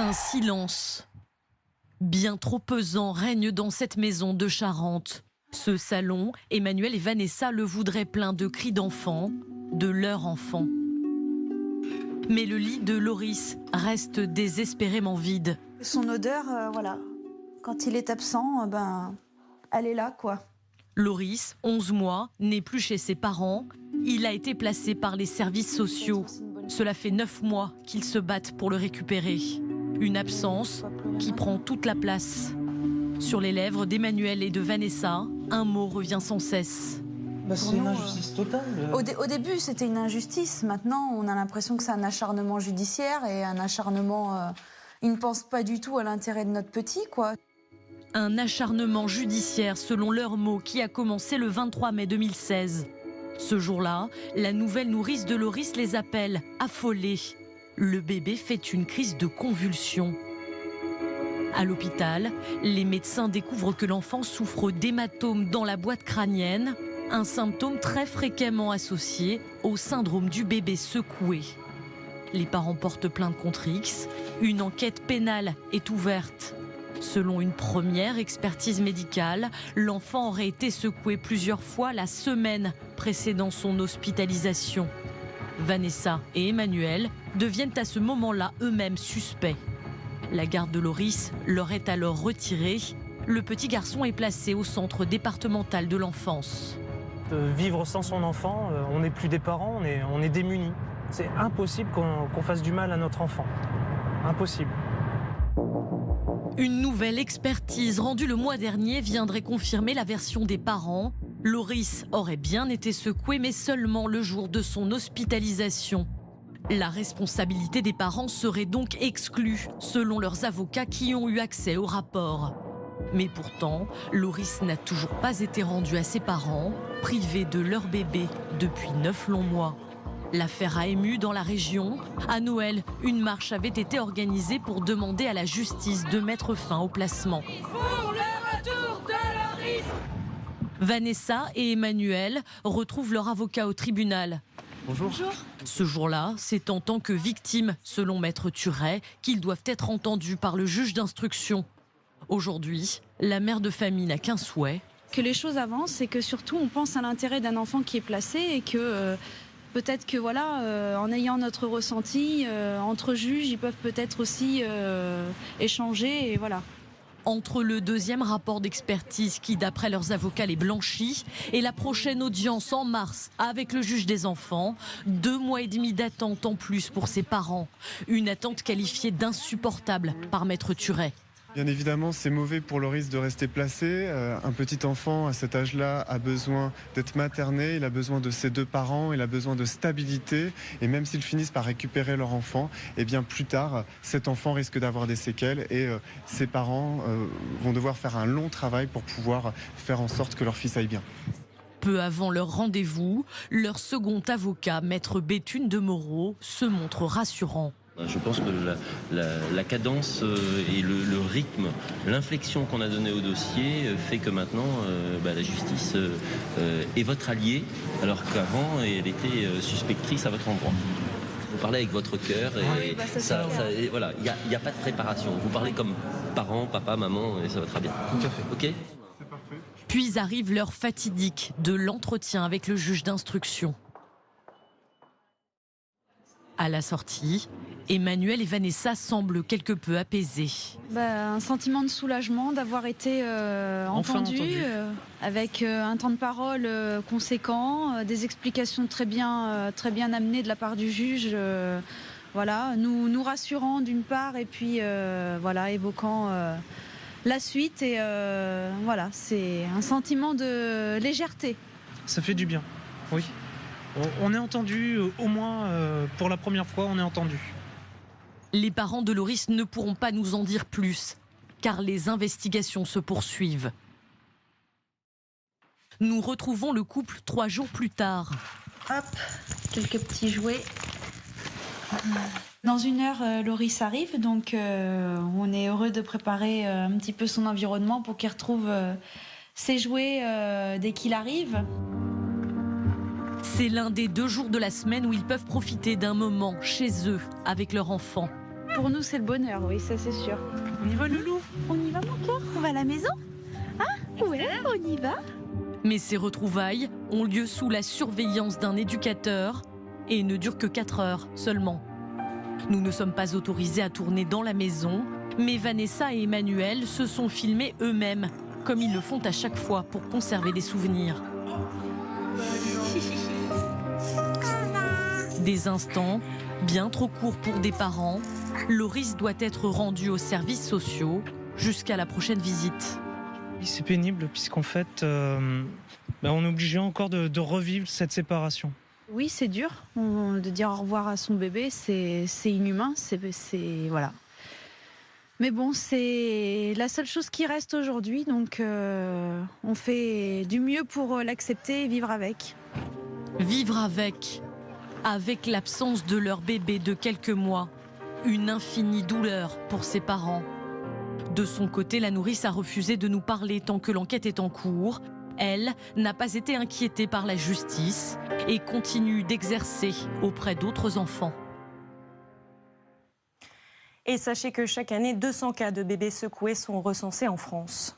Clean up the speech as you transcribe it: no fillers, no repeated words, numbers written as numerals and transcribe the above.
Un silence bien trop pesant règne dans cette maison de Charente. Ce salon, Emmanuel et Vanessa le voudraient plein de cris d'enfants, de leurs enfants. Mais le lit de Loris reste désespérément vide. Son odeur, voilà. Quand il est absent, elle est là, quoi. Loris, 11 mois, n'est plus chez ses parents. Il a été placé par les services sociaux. Cela fait 9 mois qu'ils se battent pour le récupérer. Une absence qui prend toute la place. Sur les lèvres d'Emmanuel et de Vanessa, un mot revient sans cesse. C'est une injustice totale. Au début, c'était une injustice. Maintenant, on a l'impression que c'est un acharnement judiciaire et un acharnement... ils ne pensent pas du tout à l'intérêt de notre petit, quoi. Un acharnement judiciaire, selon leurs mots, qui a commencé le 23 mai 2016. Ce jour-là, la nouvelle nourrice de Loris les appelle, affolée. Le bébé fait une crise de convulsion. À l'hôpital, les médecins découvrent que l'enfant souffre d'hématomes dans la boîte crânienne, un symptôme très fréquemment associé au syndrome du bébé secoué. Les parents portent plainte contre X. Une enquête pénale est ouverte. Selon une première expertise médicale, l'enfant aurait été secoué plusieurs fois la semaine précédant son hospitalisation. Vanessa et Emmanuel deviennent à ce moment-là eux-mêmes suspects. La garde de Loris leur est alors retirée. Le petit garçon est placé au centre départemental de l'enfance. Vivre sans son enfant, on n'est plus des parents, on est démunis. C'est impossible qu'on fasse du mal à notre enfant. Impossible. Une nouvelle expertise rendue le mois dernier viendrait confirmer la version des parents. Loris aurait bien été secoué, mais seulement le jour de son hospitalisation. La responsabilité des parents serait donc exclue, selon leurs avocats qui ont eu accès au rapport. Mais pourtant, Loris n'a toujours pas été rendu à ses parents, privés de leur bébé depuis 9 longs mois. L'affaire a ému dans la région. À Noël, une marche avait été organisée pour demander à la justice de mettre fin au placement. Pour le retour de Loris. Vanessa et Emmanuel retrouvent leur avocat au tribunal. Bonjour. Ce jour-là, c'est en tant que victime, selon Maître Thuret, qu'ils doivent être entendus par le juge d'instruction. Aujourd'hui, la mère de famille n'a qu'un souhait. Que les choses avancent et que surtout on pense à l'intérêt d'un enfant qui est placé et que peut-être que voilà, en ayant notre ressenti, entre juges, ils peuvent peut-être aussi échanger et voilà. Entre le deuxième rapport d'expertise qui, d'après leurs avocats, les blanchit, et la prochaine audience en mars avec le juge des enfants, 2 mois et demi d'attente en plus pour ses parents. Une attente qualifiée d'insupportable par Maître Thuret. Bien évidemment, c'est mauvais pour Loris de rester placé. Un petit enfant à cet âge-là a besoin d'être materné, il a besoin de ses 2 parents, il a besoin de stabilité. Et même s'ils finissent par récupérer leur enfant, eh bien plus tard, cet enfant risque d'avoir des séquelles et ses parents vont devoir faire un long travail pour pouvoir faire en sorte que leur fils aille bien. Peu avant leur rendez-vous, leur second avocat, Maître Béthune de Moreau, se montre rassurant. Je pense que la cadence et le rythme, l'inflexion qu'on a donnée au dossier fait que maintenant la justice est votre alliée, alors qu'avant elle était suspectrice à votre endroit. Vous parlez avec votre cœur et voilà, il n'y a pas de préparation. Vous parlez comme parents, papa, maman et ça va très bien. Tout à fait. Ok ? Puis arrive l'heure fatidique de l'entretien avec le juge d'instruction. À la sortie, Emmanuel et Vanessa semblent quelque peu apaisés. Un sentiment de soulagement d'avoir été entendus, avec un temps de parole conséquent, des explications très bien amenées de la part du juge, nous rassurant d'une part et puis évoquant la suite et c'est un sentiment de légèreté. Ça fait du bien, oui. On est entendu, au moins pour la première fois, on est entendu. Les parents de Loris ne pourront pas nous en dire plus, car les investigations se poursuivent. Nous retrouvons le couple 3 jours plus tard. Hop, quelques petits jouets. Dans 1 heure, Loris arrive, donc on est heureux de préparer un petit peu son environnement pour qu'il retrouve ses jouets dès qu'il arrive. C'est l'un des 2 jours de la semaine où ils peuvent profiter d'un moment chez eux avec leur enfant. Pour nous, c'est le bonheur, oui, ça c'est sûr. On y va, Loulou? On y va, mon cœur? On va à la maison? Hein? Ouais, on y va. Mais ces retrouvailles ont lieu sous la surveillance d'un éducateur et ne durent que 4 heures seulement. Nous ne sommes pas autorisés à tourner dans la maison, mais Vanessa et Emmanuel se sont filmés eux-mêmes, comme ils le font à chaque fois pour conserver des souvenirs. Des instants bien trop courts pour des parents, Loris doit être rendu aux services sociaux jusqu'à la prochaine visite. C'est pénible puisqu'en fait, on est obligé encore de revivre cette séparation. Oui, c'est dur de dire au revoir à son bébé, c'est inhumain, voilà. Mais bon, c'est la seule chose qui reste aujourd'hui, donc on fait du mieux pour l'accepter et vivre avec. Vivre avec l'absence de leur bébé de quelques mois, une infinie douleur pour ses parents. De son côté, la nourrice a refusé de nous parler tant que l'enquête est en cours. Elle n'a pas été inquiétée par la justice et continue d'exercer auprès d'autres enfants. Et sachez que chaque année, 200 cas de bébés secoués sont recensés en France.